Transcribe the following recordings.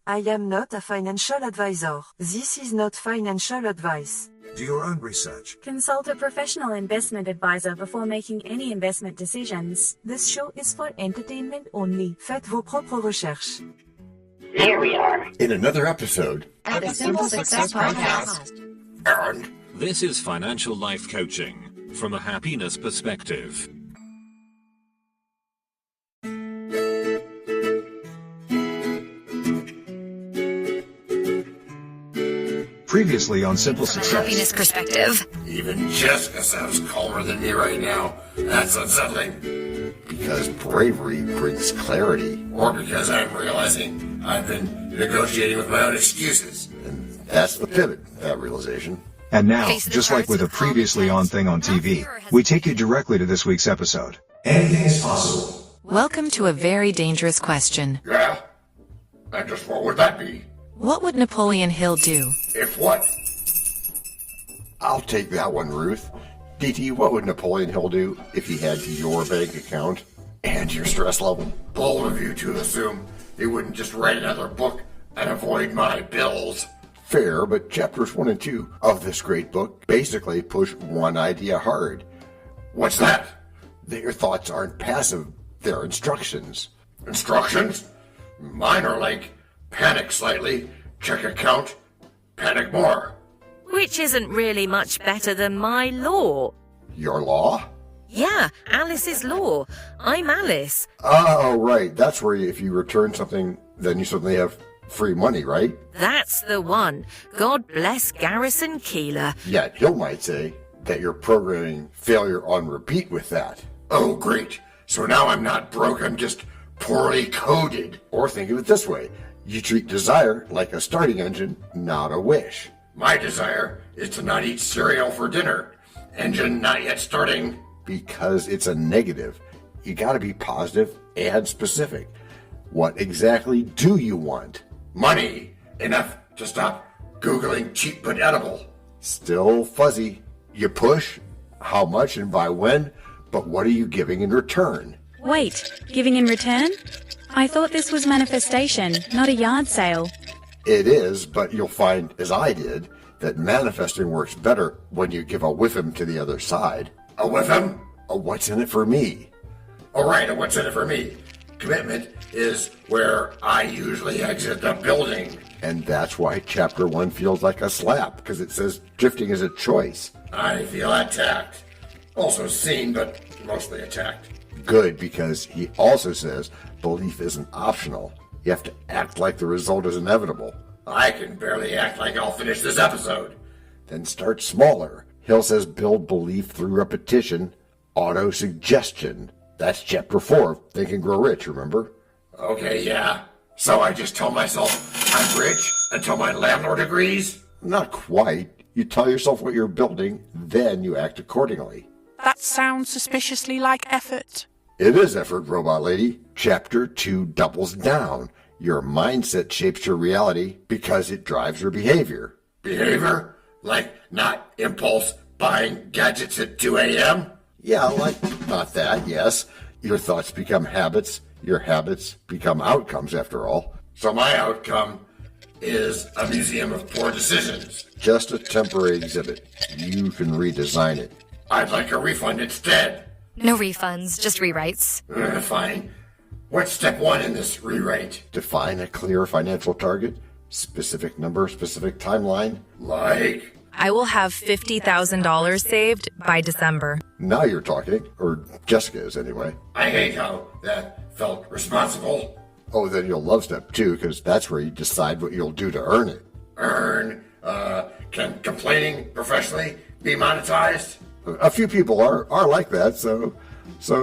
I am not a financial advisor. This is not financial advice. Do your own research. Consult a professional investment advisor before making any investment decisions. This show is for entertainment only. Faites vos propres recherches. Here we are in another episode of the Simple Success Podcast. And this is financial life coaching from a happiness perspective. Previously on Simple Success. Happiness perspective. Even Jessica sounds calmer than me right now. That's unsettling. Because bravery brings clarity. Or because I'm realizing I've been negotiating with my own excuses. And that's the pivot, that realization. And now, just like with a previously on thing on TV, we take you directly to this week's episode. Anything is possible. Welcome to a very dangerous question. Yeah? And just what would that be? What would Napoleon Hill do? If what? I'll take that one, Ruth. DT, what would Napoleon Hill do if he had your bank account and your stress level? Bold of you to assume he wouldn't just write another book and avoid my bills. Fair, but chapters 1 and 2 of this great book basically push one idea hard. What's that? That your thoughts aren't passive, they're instructions. Instructions? Mine are like, panic slightly, check account, panic more. Which isn't really much better than my law. Your law? Yeah, Alice's law. I'm Alice. Oh, right. That's where if you return something, then you suddenly have free money, right? That's the one. God bless Garrison Keillor. Yet Hill might say that you're programming failure on repeat with that. Oh, great. So now I'm not broke, I'm just poorly coded. Or think of it this way. You treat desire like a starting engine, not a wish. My desire is to not eat cereal for dinner. Engine not yet starting. Because it's a negative. You gotta be positive and specific. What exactly do you want? Money. Enough to stop Googling cheap but edible. Still fuzzy. You push. How much and by when? But what are you giving in return? Wait, giving in return? I thought this was manifestation, not a yard sale. It is, but you'll find, as I did, that manifesting works better when you give a whiffum to the other side. A whiffum? A what's in it for me? All right, a what's in it for me. Commitment is where I usually exit the building. And that's why chapter 1 feels like a slap, because it says drifting is a choice. I feel attacked. Also seen, but mostly attacked. Good, because he also says belief isn't optional. You have to act like the result is inevitable. I can barely act like I'll finish this episode. Then start smaller. Hill says build belief through repetition, auto-suggestion. That's chapter 4, Think and Grow Rich, remember? Okay, yeah. So I just tell myself I'm rich until my landlord agrees? Not quite. You tell yourself what you're building, then you act accordingly. That sounds suspiciously like effort. It is effort, robot lady. Chapter 2 doubles down. Your mindset shapes your reality because it drives your behavior. Behavior? Like not impulse buying gadgets at 2 a.m.? Yeah, like not that, yes. Your thoughts become habits. Your habits become outcomes, after all. So my outcome is a museum of poor decisions. Just a temporary exhibit. You can redesign it. I'd like a refund instead. No refunds, just rewrites. Fine. What's step 1 in this rewrite? Define a clear financial target, specific number, specific timeline. Like? I will have $50,000 saved by December. Now you're talking, or Jessica is anyway. I hate how that felt responsible. Oh, then you'll love step 2, because that's where you decide what you'll do to earn it. Earn? Can complaining professionally be monetized? A few people are like that, so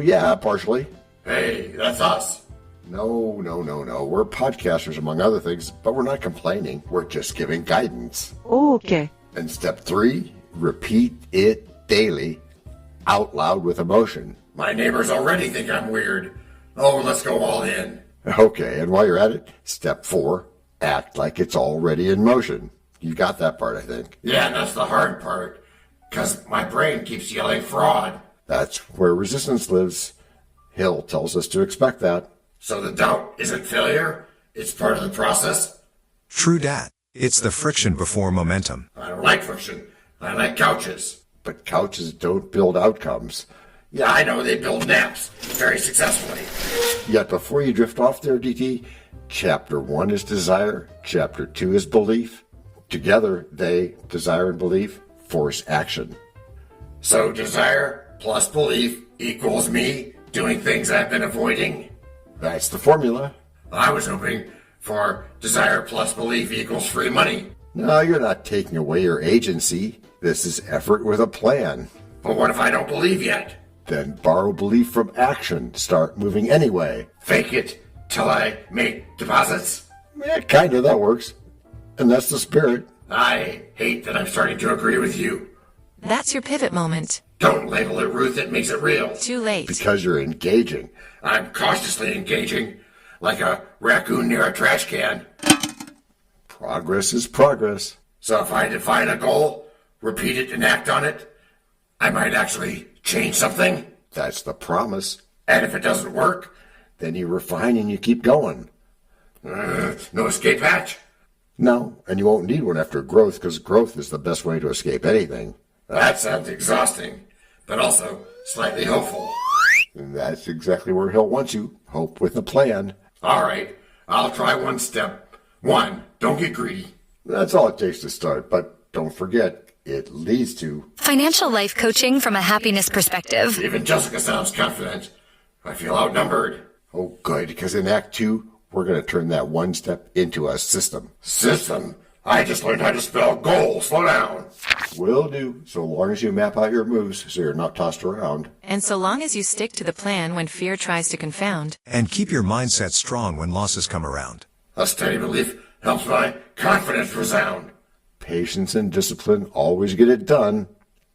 yeah, partially. Hey, that's us. No. We're podcasters, among other things, but we're not complaining. We're just giving guidance. Okay. And step 3, repeat it daily, out loud with emotion. My neighbors already think I'm weird. Oh, let's go all in. Okay, and while you're at it, step 4, act like it's already in motion. You got that part, I think. Yeah, that's the hard part. Because my brain keeps yelling fraud. That's where resistance lives. Hill tells us to expect that. So the doubt isn't failure? It's part of the process? True dat. It's the friction before momentum. I don't like friction. I like couches. But couches don't build outcomes. Yeah, I know they build naps very successfully. Yet before you drift off there, DT, Chapter 1 is desire, Chapter 2 is belief. Together, they, desire and belief, force action. So desire plus belief equals me doing things I've been avoiding? That's the formula. I was hoping for desire plus belief equals free money. No, you're not taking away your agency. This is effort with a plan. But what if I don't believe yet? Then borrow belief from action. Start moving anyway. Fake it till I make deposits? Yeah, kinda, that works. And that's the spirit. I hate that I'm starting to agree with you. That's your pivot moment. Don't label it Ruth, it makes it real. Too late. Because you're engaging. I'm cautiously engaging, like a raccoon near a trash can. Progress is progress. So if I define a goal, repeat it and act on it, I might actually change something. That's the promise. And if it doesn't work, then you refine and you keep going. No escape hatch? No, and you won't need one after growth, because growth is the best way to escape anything. That sounds exhausting, but also slightly hopeful. And that's exactly where he'll want you. Hope with a plan. All right, I'll try one step. 1, don't get greedy. That's all it takes to start, but don't forget, it leads to Financial life coaching from a happiness perspective. Even Jessica sounds confident. I feel outnumbered. Oh, good, because in Act 2, we're going to turn that one step into a system. System? I just learned how to spell goal. Slow down. Will do, so long as you map out your moves so you're not tossed around. And so long as you stick to the plan when fear tries to confound. And keep your mindset strong when losses come around. A steady belief helps my confidence resound. Patience and discipline always get it done.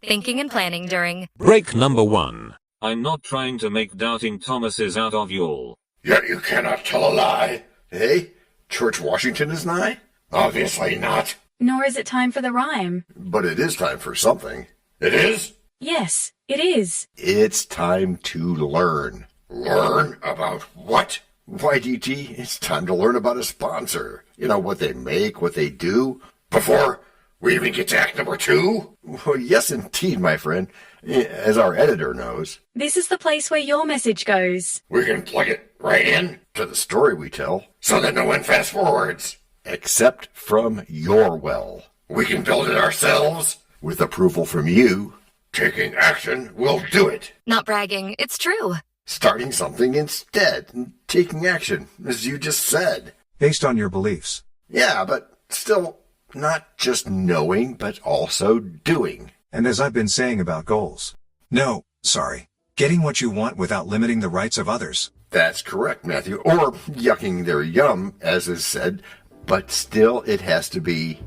Thinking and planning during Break number 1. I'm not trying to make doubting Thomases out of y'all. Yet you cannot tell a lie. Hey, George Washington is nigh? Obviously not. Nor is it time for the rhyme. But it is time for something. It is? Yes, it is. It's time to learn. Learn about what? Why, DT, it's time to learn about a sponsor. You know, what they make, what they do. Before we even get to Act number 2? Well, yes, indeed, my friend. As our editor knows. This is the place where your message goes. We can plug it right in to the story we tell, so that no one fast forwards. Except from your well. We can build it ourselves, with approval from you. Taking action will do it. not bragging, it's true. Starting something instead, and taking action, as you just said. Based on your beliefs. Yeah, but still, not just knowing, but also doing. And as I've been saying about goals. No, sorry. Getting what you want without limiting the rights of others. That's correct, Matthew. Or yucking their yum, as is said. But still, it has to be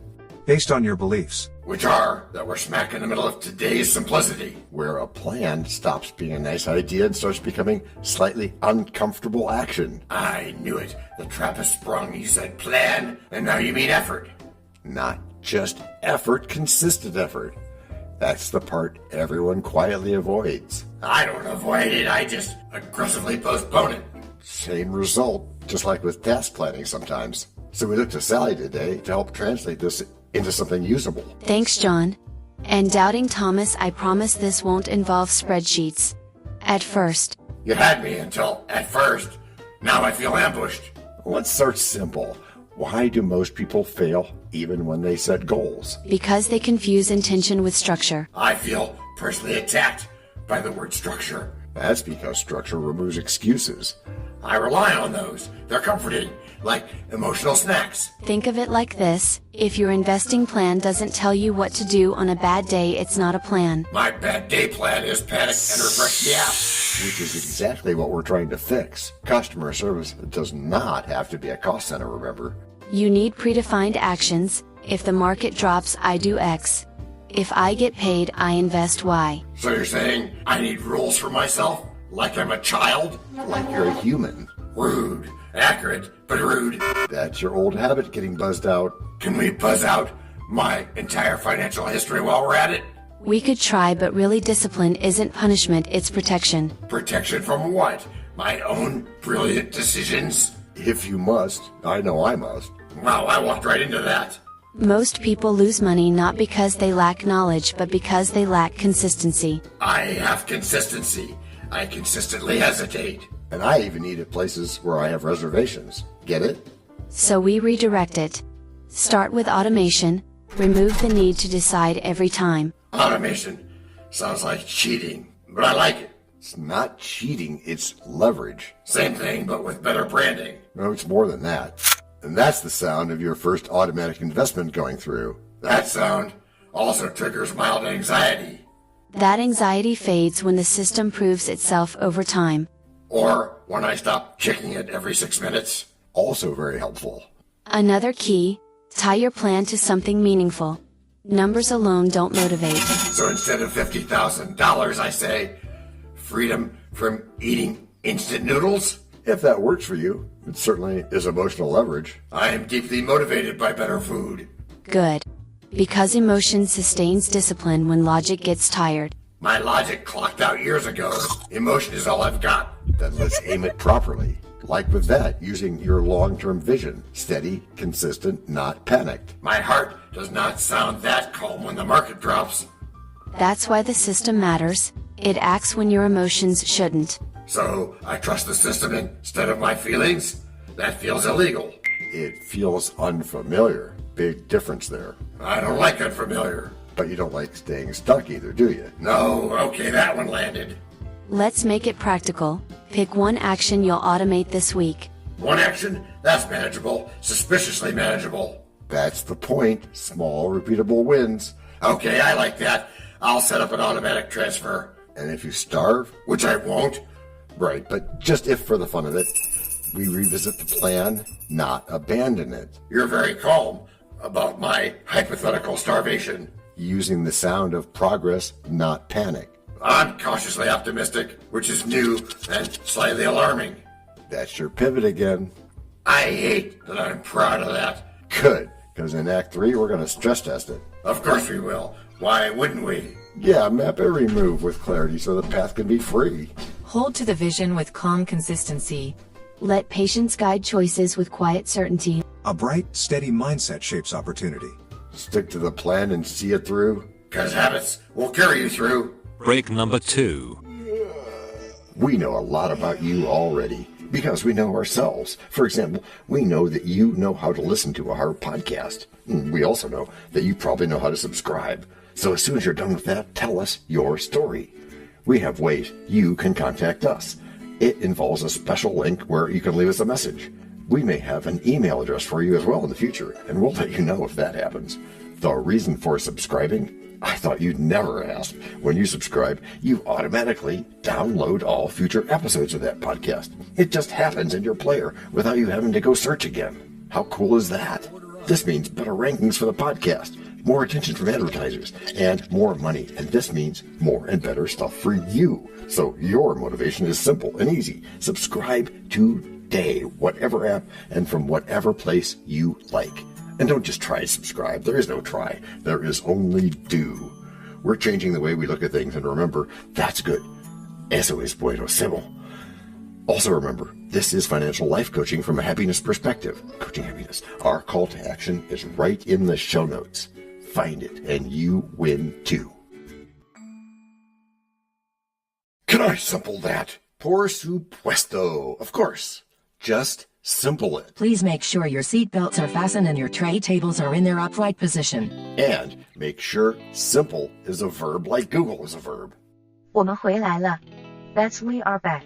based on your beliefs. Which are that we're smack in the middle of today's simplicity, where a plan stops being a nice idea and starts becoming slightly uncomfortable action. I knew it. The trap is sprung. You said plan, and now you mean effort. Not just effort, consistent effort. That's the part everyone quietly avoids. I don't avoid it, I just aggressively postpone it. Same result, just like with task planning sometimes. So we looked to Sally today to help translate this into something usable. Thanks, John. And doubting Thomas, I promise this won't involve spreadsheets. At first. You had me until at first. Now I feel ambushed. Let's start simple. Why do most people fail even when they set goals? Because they confuse intention with structure. I feel personally attacked by the word structure. That's because structure removes excuses. I rely on those. They're comforting, like emotional snacks. Think of it like this. If your investing plan doesn't tell you what to do on a bad day, it's not a plan. My bad day plan is panic and refresh the app. Which is exactly what we're trying to fix. Customer service does not have to be a cost center, remember? You need predefined actions. If the market drops, I do X. If I get paid, I invest Y. So you're saying I need rules for myself? Like I'm a child? Like you're a human. Rude. Accurate, but rude. That's your old habit getting buzzed out. Can we buzz out my entire financial history while we're at it? We could try, but really discipline isn't punishment, it's protection. Protection from what? My own brilliant decisions? If you must, I know I must. Wow, I walked right into that. Most people lose money not because they lack knowledge but because they lack consistency. I have consistency. I consistently hesitate. And I even eat at places where I have reservations. Get it? So we redirect it. Start with automation. Remove the need to decide every time. Automation sounds like cheating, but I like it. It's not cheating, it's leverage. Same thing, but with better branding. No, it's more than that. And that's the sound of your first automatic investment going through. That sound also triggers mild anxiety. That anxiety fades when the system proves itself over time. Or when I stop checking it every 6 minutes. Also very helpful. Another key, tie your plan to something meaningful. Numbers alone don't motivate. So instead of $50,000, I say, freedom from eating instant noodles? If that works for you, it certainly is emotional leverage. I am deeply motivated by better food. Good. Because emotion sustains discipline when logic gets tired. My logic clocked out years ago. Emotion is all I've got. Then let's aim it properly. Like with that, using your long-term vision. Steady, consistent, not panicked. My heart does not sound that calm when the market drops. That's why the system matters. It acts when your emotions shouldn't. So I trust the system instead of my feelings? That feels illegal. It feels unfamiliar. Big difference there. I don't like unfamiliar. But you don't like staying stuck either, do you? No, okay, that one landed. Let's make it practical. Pick one action you'll automate this week. One action? That's manageable. Suspiciously manageable. That's the point. Small, repeatable wins. Okay, I like that. I'll set up an automatic transfer. And if you starve, which I won't, right, but just if for the fun of it, we revisit the plan, not abandon it. You're very calm about my hypothetical starvation. Using the sound of progress, not panic. I'm cautiously optimistic, which is new and slightly alarming. That's your pivot again. I hate that I'm proud of that. Good, because in Act 3, we're going to stress test it. Of course we will. Why wouldn't we? Yeah, map every move with clarity so the path can be free. Hold to the vision with calm consistency. Let patience guide choices with quiet certainty. A bright, steady mindset shapes opportunity. Stick to the plan and see it through, because habits will carry you through. Break number 2. We know a lot about you already, because we know ourselves. For example, we know that you know how to listen to our podcast. We also know that you probably know how to subscribe. So as soon as you're done with that, tell us your story. We have ways you can contact us. It involves a special link where you can leave us a message. We may have an email address for you as well in the future, and we'll let you know if that happens. The reason for subscribing? I thought you'd never ask. When you subscribe, you automatically download all future episodes of that podcast. It just happens in your player without you having to go search again. How cool is that? This means better rankings for the podcast, more attention from advertisers, and more money. And this means more and better stuff for you. So your motivation is simple and easy. Subscribe today, whatever app and from whatever place you like. And don't just try to subscribe. There is no try. There is only do. We're changing the way we look at things, and remember, that's good. Eso es buenísimo. Also remember, this is financial life coaching from a happiness perspective. Coaching happiness. Our call to action is right in the show notes. Find it, and you win too. Can I simple that? Por supuesto. Of course. Just simple it. Please make sure your seat belts are fastened and your tray tables are in their upright position. And make sure simple is a verb like Google is a verb. 我们回来了. That's we are back.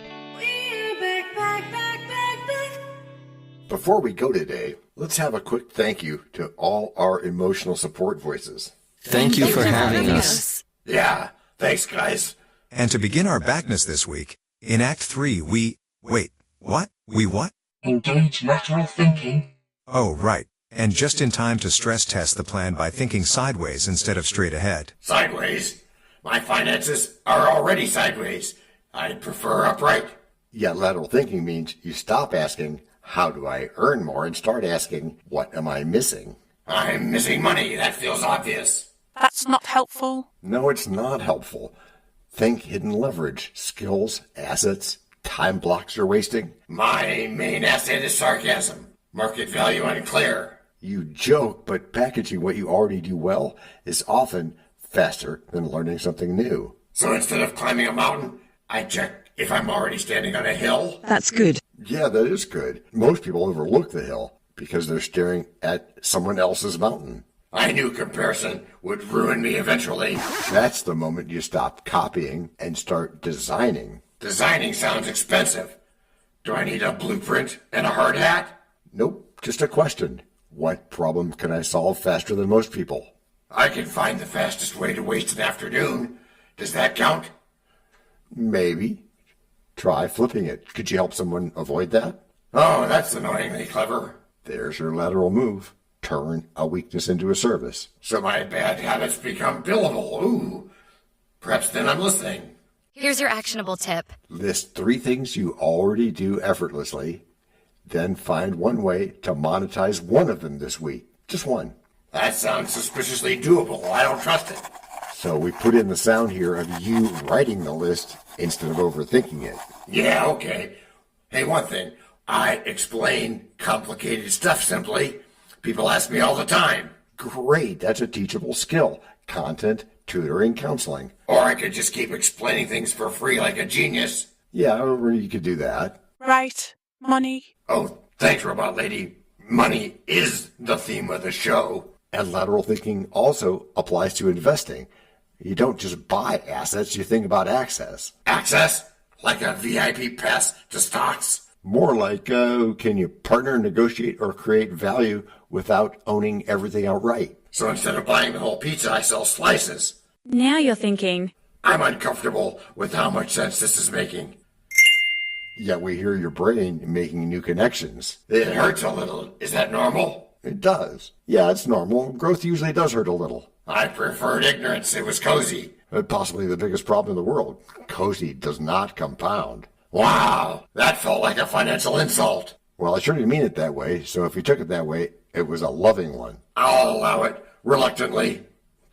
Before we go today, let's have a quick thank you to all our emotional support voices. Thank you for having us. Yeah, thanks guys. And to begin our backness this week, in Act 3 we... Wait, what? We what? Engage lateral thinking. Oh, right. And just in time to stress test the plan by thinking sideways instead of straight ahead. Sideways? My finances are already sideways. I'd prefer upright. Yet lateral thinking means you stop asking, how do I earn more, and start asking, what am I missing? I'm missing money. That feels obvious. That's not helpful. No, it's not helpful. Think hidden leverage, skills, assets, time blocks you're wasting. My main asset is sarcasm. Market value unclear. You joke, but packaging what you already do well is often faster than learning something new. So instead of climbing a mountain, I check if I'm already standing on a hill? That's good. Yeah, that is good. Most people overlook the hill because they're staring at someone else's mountain. I knew comparison would ruin me eventually. That's the moment you stop copying and start designing. Designing sounds expensive. Do I need a blueprint and a hard hat? Nope, just a question. What problem can I solve faster than most people? I can find the fastest way to waste an afternoon. Does that count? Maybe. Try flipping it. Could you help someone avoid that? Oh, that's annoyingly clever. There's your lateral move. Turn a weakness into a service. So my bad habits become billable. Ooh. Perhaps then I'm listening. Here's your actionable tip. List 3 things you already do effortlessly. Then find one way to monetize one of them this week. Just one. That sounds suspiciously doable. I don't trust it. So we put in the sound here of you writing the list instead of overthinking it. Yeah, okay. Hey, one thing. I explain complicated stuff simply. People ask me all the time. Great. That's a teachable skill. Content, tutoring, counseling. Or I could just keep explaining things for free like a genius. Yeah, or you could do that. Right. Money. Oh, thanks, Robot Lady. Money is the theme of the show. And lateral thinking also applies to investing. You don't just buy assets, you think about access. Access? Like a VIP pass to stocks? More like, can you partner, negotiate, or create value without owning everything outright? So instead of buying the whole pizza, I sell slices. Now you're thinking. I'm uncomfortable with how much sense this is making. Yet we hear your brain making new connections. It hurts a little. Is that normal? It does. Yeah, it's normal. Growth usually does hurt a little. I preferred ignorance. It was cozy. Possibly the biggest problem in the world. Cozy does not compound. Wow, that felt like a financial insult. Well, I sure didn't mean it that way, so if you took it that way, it was a loving one. I'll allow it, reluctantly.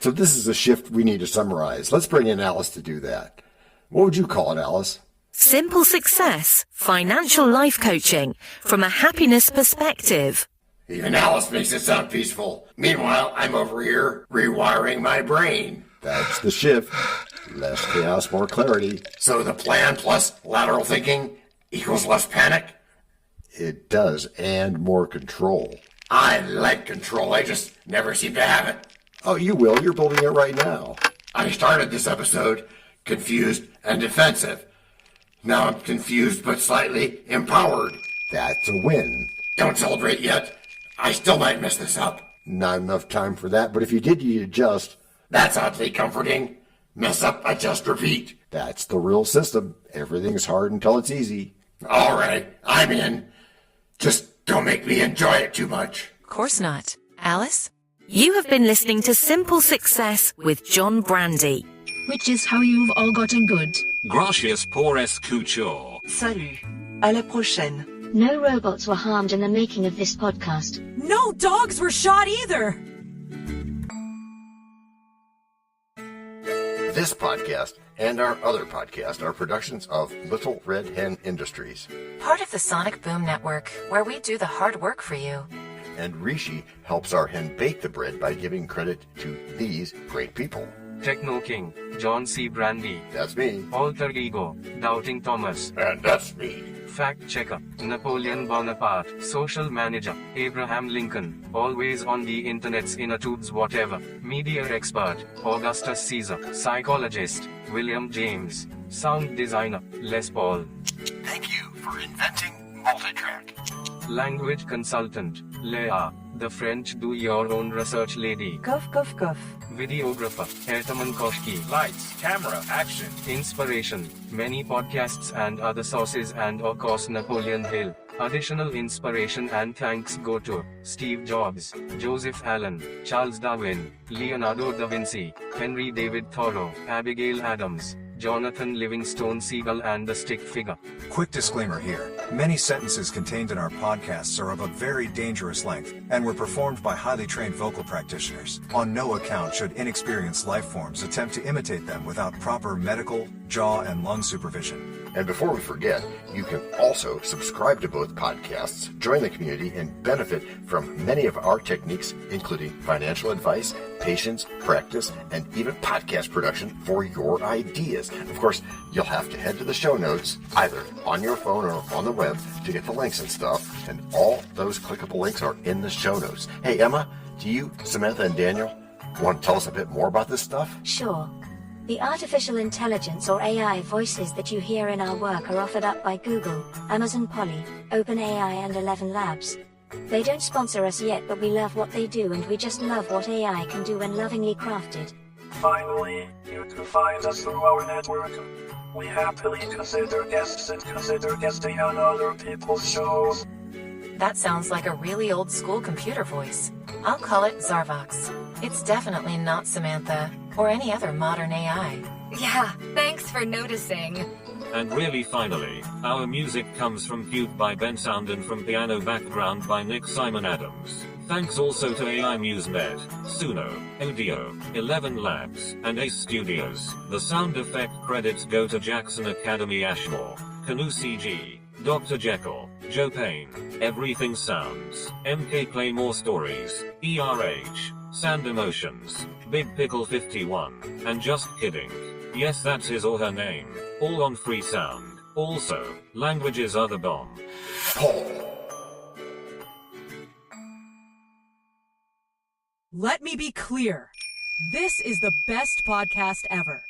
So this is a shift we need to summarize. Let's bring in Alice to do that. What would you call it, Alice? Simple success, financial life coaching from a happiness perspective. Even Alice makes it sound peaceful. Meanwhile, I'm over here rewiring my brain. That's the shift. Less chaos, more clarity. So the plan plus lateral thinking equals less panic? It does, and more control. I like control. I just never seem to have it. Oh, you will. You're building it right now. I started this episode confused and defensive. Now I'm confused but slightly empowered. That's a win. Don't celebrate yet. I still might mess this up. Not enough time for that, but if you did, you'd adjust. That's oddly comforting. Mess up, adjust, repeat. That's the real system. Everything's hard until it's easy. All right, I'm in. Just don't make me enjoy it too much. Of course not. Alice? You have been listening to Simple Success with John Brandy. Which is how you've all gotten good. Gracias por escuchar. Salut. À la prochaine. No robots were harmed in the making of this podcast. No dogs were shot either. This podcast and our other podcast are productions of Little Red Hen Industries. Part of the Sonic Boom Network, where we do the hard work for you. And Rishi helps our hen bake the bread by giving credit to these great people. Techno King, John C. Brandy. That's me. Alter Ego, Doubting Thomas. And that's me. Fact Checker, Napoleon Bonaparte. Social Manager, Abraham Lincoln. Always on the internet's inner tubes whatever. Media Expert, Augustus Caesar. Psychologist, William James. Sound Designer, Les Paul. Thank you for inventing multitrack. Language Consultant, Leah, the French do-your-own research lady. Cough, cough, cough. Videographer, Ertaman Koshki. Lights, camera, action. Inspiration, many podcasts and other sources and of course Napoleon Hill. Additional inspiration and thanks go to Steve Jobs, Joseph Allen, Charles Darwin, Leonardo da Vinci, Henry David Thoreau, Abigail Adams, Jonathan Livingstone Seagull and the Stick Figure. Quick disclaimer here. Many sentences contained in our podcasts are of a very dangerous length and were performed by highly trained vocal practitioners. On no account should inexperienced life forms attempt to imitate them without proper medical, jaw, and lung supervision. And before we forget, you can also subscribe to both podcasts, join the community, and benefit from many of our techniques, including financial advice, patience, practice, and even podcast production for your ideas. Of course, you'll have to head to the show notes, either on your phone or on the web, to get the links and stuff, and all those clickable links are in the show notes. Hey, Emma, do you, Samantha, and Daniel want to tell us a bit more about this stuff? Sure. The artificial intelligence or AI voices that you hear in our work are offered up by Google, Amazon Polly, OpenAI and ElevenLabs. They don't sponsor us yet, but we love what they do, and we just love what AI can do when lovingly crafted. Finally, you can find us through our network. We happily consider guests and consider guesting on other people's shows. That sounds like a really old school computer voice. I'll call it Zarvox. It's definitely not Samantha, or any other modern AI. Yeah, thanks for noticing. And really finally, our music comes from Cube by Ben Sound and from Piano Background by Nick Simon Adams. Thanks also to AI MuseNet, Suno, Audio, ElevenLabs, and Ace Studios. The sound effect credits go to Jackson Academy Ashmore, Canoe CG, Dr. Jekyll, Joe Payne, Everything Sounds, MK Play More Stories, ERH, Sand Emotions, Big Pickle 51, and Just Kidding. Yes, that's his or her name. All on free sound. Also, languages are the bomb. Let me be clear. This is the best podcast ever.